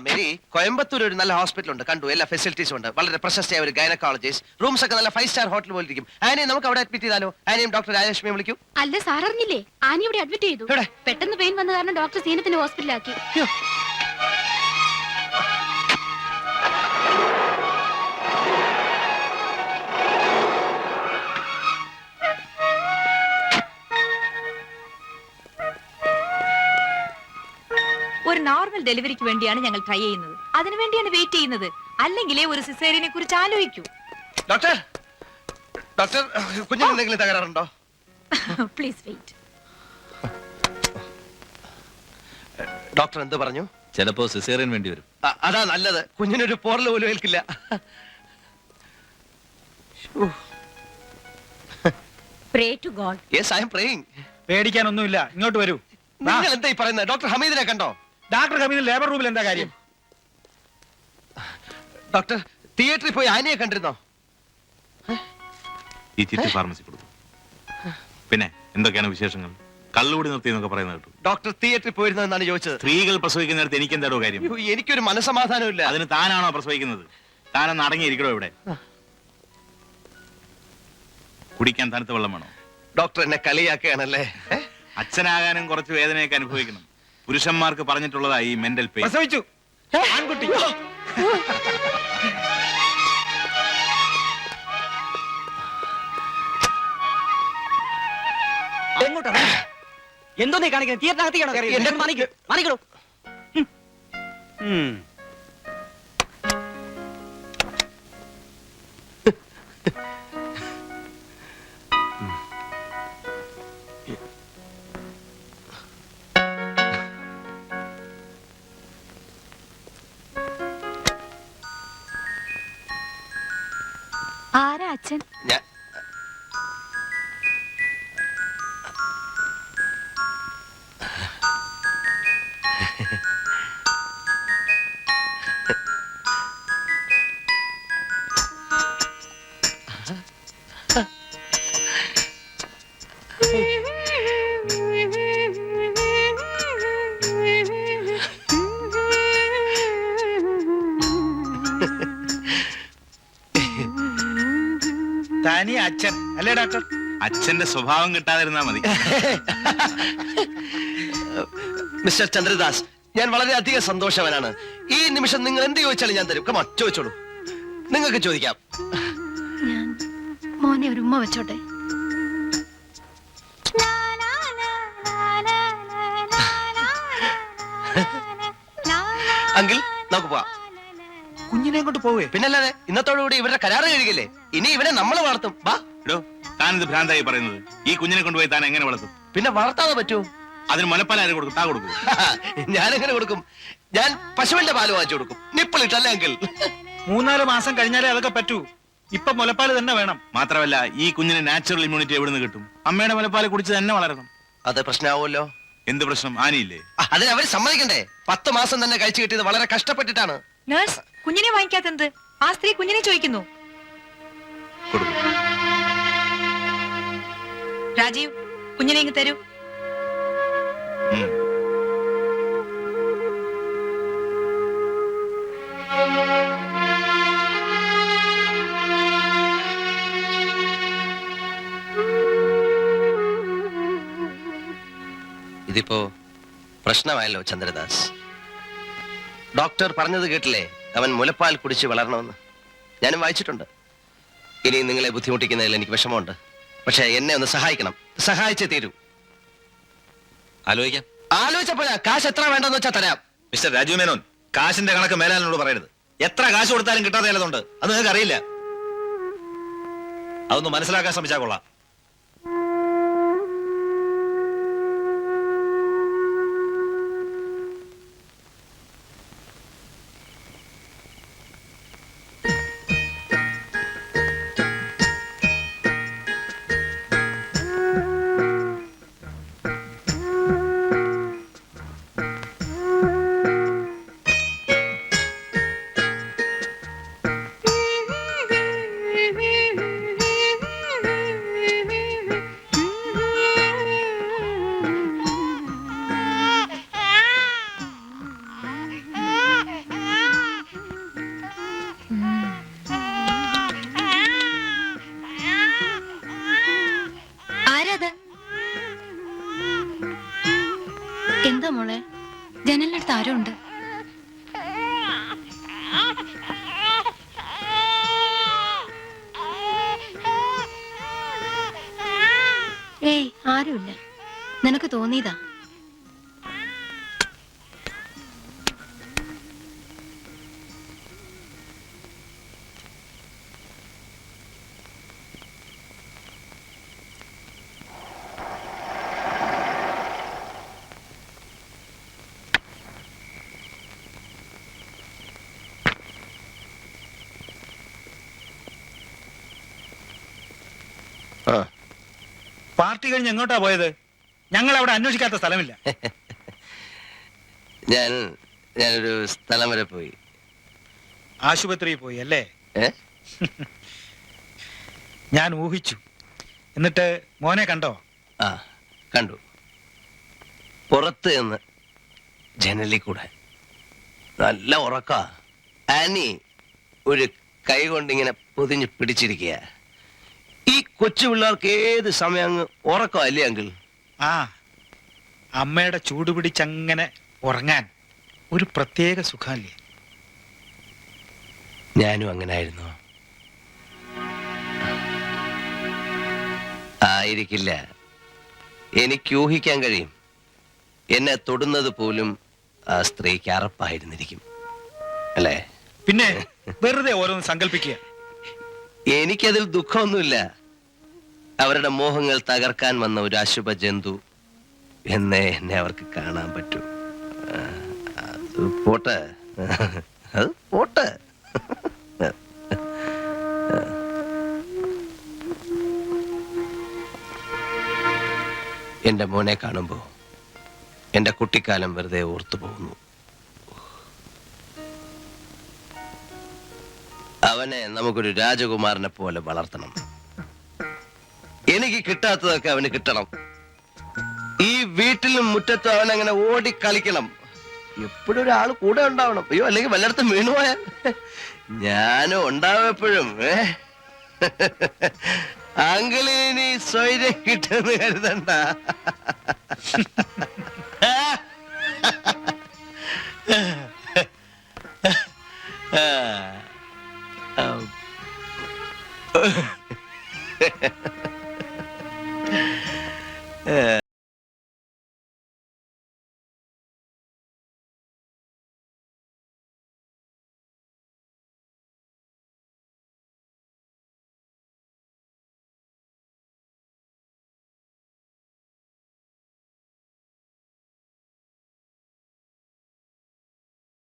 Mary Coimbatore ഒരു നല്ല hospital ഉണ്ട്, കണ്ടു, എല്ലാ ഫെസിലിറ്റീസും ഉണ്ട്, വളരെ പ്രശസ്തയായ ഒരു ഗൈനക്കോളജിസ്റ്റ്, റൂംസ് ഒക്കെ നല്ല 5 സ്റ്റാർ ഹോട്ടൽ പോലെ ഇരിക്കും. ആനയെ നമുക്ക് അവിടെ അഡ്മിറ്റ് ചെയ്താലോ? ആനയും ഡോക്ടർ രാജലക്ഷ്മിയെ വിളിക്കൂ. അല്ല സാർ അറിഞ്ഞില്ലേ, ആനി ഇവിടെ അഡ്മിറ്റ് ചെയ്തു. പെട്ടെന്ന് പെയിൻ വന്ന കാരണം ഡോക്ടർ സീനത്തിന്റെ ഹോസ്പിറ്റലാക്കി. ഒരു നോർമൽ ഡെലിവറിക്ക് വേണ്ടിയാണ് ഞങ്ങൾ ട്രൈ ചെയ്യുന്നത്, അതിനുവേണ്ടിയാണ് വെയിറ്റ് ചെയ്യുന്നത്. അല്ലെങ്കിലേ ഒരു സിസേറിയനെ കുറിച്ച് ആലോചിക്കൂ. ഡോക്ടർ, ഡോക്ടർ, കുഞ്ഞിന് എന്തെങ്കിലും തകരാറുണ്ടോ? Please wait. ഡോക്ടർ എന്ത് പറഞ്ഞു? ചിലപ്പോ സിസേറിയൻ വേണ്ടി വരും. അതാ നല്ലത്, കുഞ്ഞിനൊരു പോറൽ പോലും ഏൽക്കില്ല. Pray to God. Yes, I am praying. പേടിക്കാനൊന്നുമില്ല, ഇങ്ങോട്ട് വരൂ. നിങ്ങൾ എന്താ ഈ പറയുന്നത്? ഡോക്ടർ ഹമീദിനെ കണ്ടോ? ഡോക്ടർ ഹമീദ് ലേബർ റൂമിൽ എന്താ കാര്യം? ഡോക്ടർ തിയേറ്ററിൽ പോയി ആനയെ കണ്ടിരുന്നോ? ഈ ചിട്ടി ഫാർമസി കൊടുത്തു. പിന്നെ എന്തൊക്കെയാണ് വിശേഷങ്ങൾ? കള്ളുകൂടി നിർത്തി എന്നൊക്കെ പറയുന്നത് കേട്ടു. ഡോക്ടർ തിയേറ്ററിൽ പോയിരുന്നെന്നാണ് ചോദിച്ചത്. സ്ത്രീകൾ പ്രസവിക്കുന്നിടത്ത് എനിക്ക് എന്താണോ കാര്യം? എനിക്കൊരു മനസമാധാനമില്ല. അതിന് താനാണോ പ്രസവിക്കുന്നത്? താനൊന്ന് അടങ്ങിയിരിക്കണോ ഇവിടെ? കുടിക്കാൻ തണുത്ത വെള്ളം വേണോ? ഡോക്ടർ എന്നെ കളിയാക്കുകയാണല്ലേ? അച്ഛനാകാനും കുറച്ച് വേദനയൊക്കെ അനുഭവിക്കണം. പുരുഷന്മാർക്ക് പറഞ്ഞിട്ടുള്ളതായി ഈ മെന്റൽ പെയിൻ. പ്രസവിച്ചു ആൺകുട്ടി. എന്തോ നീ കാണിക്കുന്നത്? തിയേറ്ററിനകത്തേക്കാണോ? ആരാ അച്ഛൻ? തനി അച്ഛൻ അല്ലേ ഡോക്ടർ? അച്ഛന്റെ സ്വഭാവം കിട്ടാതിരുന്നാ മതി. മിസ്റ്റർ ചന്ദ്രദാസ്, ഞാൻ വളരെയധികം സന്തോഷവാനാണ്. ഈ നിമിഷം നിങ്ങൾ എന്ത് ചോദിച്ചാലും ഞാൻ തരും. കമാ, ചോദിച്ചോളൂ. നിങ്ങൾക്ക് ചോദിക്കാം. ഞാൻ മോനെ ഒരു ഉമ്മ വെച്ചോട്ടെ? അങ്കിൾ, നമുക്ക് പോവാം. കുഞ്ഞിനെ കൊണ്ട് പോവേ? പിന്നല്ലാതെ ഇന്നത്തോടുകൂടി ഇവരുടെ കരാറ് കഴിയില്ലേ? ഇനി ഇവനെ നമ്മൾ വളർത്തും. വാ. താനിത് ഭ്രാന്തായി പറയുന്നത്. ഈ കുഞ്ഞിനെ കൊണ്ടുപോയി താൻ എങ്ങനെ വളർത്തും? പിന്നെ വളർത്താതെ പറ്റൂ? അതിന് മുലപ്പാൽ ആര് കൊടുക്കും? താ കൊടുക്കും. ഞാൻ എങ്ങനെ കൊടുക്കും? ഞാൻ പശുവിന്റെ പാല് വാങ്ങിച്ചു കൊടുക്കും. നിപ്പിളിട്ടല്ലേ അങ്കിൾ? 3-4 മാസം കഴിഞ്ഞാലേ അതൊക്കെ പറ്റൂ. ഇപ്പൊ മുലപ്പാല് തന്നെ വേണം. മാത്രമല്ല, ഈ കുഞ്ഞിന് നാച്ചുറൽ ഇമ്മ്യൂണിറ്റി എവിടെ നിന്ന് കിട്ടും? അമ്മയുടെ മുലപ്പാല് കുടിച്ച് തന്നെ വളരണം. അത് പ്രശ്നമാവുമല്ലോ. എന്ത് പ്രശ്നം? ആനയില്ലേ? അതിന് അവർ സമ്മതിക്കണ്ടേ? 10 മാസം തന്നെ കഴിച്ചു കിട്ടിയത് വളരെ കഷ്ടപ്പെട്ടിട്ടാണ്. നഴ്സ്, കുഞ്ഞിനെ വാങ്ങിക്കാത്തെന്ത്? ആ സ്ത്രീ കുഞ്ഞിനെ ചോദിക്കുന്നു. കൊടുക്കും. രാജീവ്, കുഞ്ഞിനെ ഇങ്ങ് തരൂ. ഇതിപ്പോ പ്രശ്നമായല്ലോ ചന്ദ്രദാസ്. ഡോക്ടർ പറഞ്ഞത് കേട്ടില്ലേ? അവൻ മുലപ്പാൽ കുടിച്ച് വളരണമെന്ന്. ഞാനും വായിച്ചിട്ടുണ്ട്. ഇനി നിങ്ങളെ ബുദ്ധിമുട്ടിക്കുന്നതിൽ എനിക്ക് വിഷമമുണ്ട്. പക്ഷെ എന്നെ ഒന്ന് സഹായിക്കണം. സഹായിച്ചേ തീരൂ. ആലോചിക്കാം. ആലോചിച്ചപ്പോഴാ കാശ് എത്ര വേണ്ടെന്ന് വെച്ചാൽ തരാം. മിസ്റ്റർ രാജീവ് മേനോൻ, കാശിന്റെ കണക്ക് മേലാലിനോട് പറയരുത്. എത്ര കാശ് കൊടുത്താലും കിട്ടാതെ ചിലതുണ്ട്. അത് നിങ്ങൾക്ക് അറിയില്ല. അതൊന്ന് മനസ്സിലാക്കാൻ ശ്രമിച്ചാൽ കൊള്ളാം. ജനലിനടുത്ത് ആരോ ഉണ്ട്. ഏയ്, ആരുമില്ല. നിനക്ക് തോന്നിയതാ. ആ പാർട്ടി കഴിഞ്ഞ് എങ്ങോട്ടാ പോയത്? ഞങ്ങൾ അവിടെ അന്വേഷിക്കാത്ത സ്ഥലമില്ല. ഞാനൊരു സ്ഥലം വരെ പോയി. ആശുപത്രിയിൽ പോയി അല്ലേ? ഏ? ഞാൻ ഊഹിച്ചു. എന്നിട്ട് മോനെ കണ്ടോ? ആ, കണ്ടു. പുറത്ത് നിന്ന് ജനലിൽ കൂടെ നല്ല ഉറക്ക. ആനി ഒരു കൈ കൊണ്ടിങ്ങനെ പൊതിഞ്ഞ് പിടിച്ചിരിക്കുക. ഈ കൊച്ചു പിള്ളേർക്ക് ഏത് സമയം അങ്ങ് ഉറക്കമല്ലേ അങ്കിൾ? ആ, അമ്മയുടെ ചൂട് പിടിച്ചങ്ങനെ ഉറങ്ങാൻ ഒരു പ്രത്യേക സുഖമല്ലേ? ഞാനും അങ്ങനെ ആയിരുന്നു. ആയിരിക്കില്ല, എനിക്ക് ഊഹിക്കാൻ കഴിയും. എന്നെ തൊടുന്നത് പോലും ആ സ്ത്രീക്ക് അറപ്പായിരുന്നിരിക്കും അല്ലേ? പിന്നെ വെറുതെ ഓരോന്ന് സങ്കല്പിക്കുക. എനിക്കതിൽ ദുഃഖമൊന്നുമില്ല. അവരുടെ മോഹങ്ങൾ തകർക്കാൻ വന്ന ഒരു അശുഭ ജന്തു എന്നേ എന്നെ അവർക്ക് കാണാൻ പറ്റൂ. അത് പോട്ടെ, അത് പോട്ടെ. എന്റെ മോനെ കാണുമ്പോ എന്റെ കുട്ടിക്കാലം വെറുതെ ഓർത്തു പോകുന്നു. അവനെ നമുക്കൊരു രാജകുമാരനെ പോലെ വളർത്തണം. എനിക്ക് കിട്ടാത്തതൊക്കെ അവന് കിട്ടണം. ഈ വീട്ടിലും മുറ്റത്തും അവൻ അങ്ങനെ ഓടി കളിക്കണം. എപ്പോഴും ഒരാൾ കൂടെ ഉണ്ടാവണം. അയ്യോ, അല്ലെങ്കിൽ വല്ലയിടത്തും വീണുപോയാൽ ഞാനും ഉണ്ടാവും എപ്പോഴും. അങ്കിളിനി സ്വൈര്യം കിട്ടുമെന്ന് കരുതണ്ട.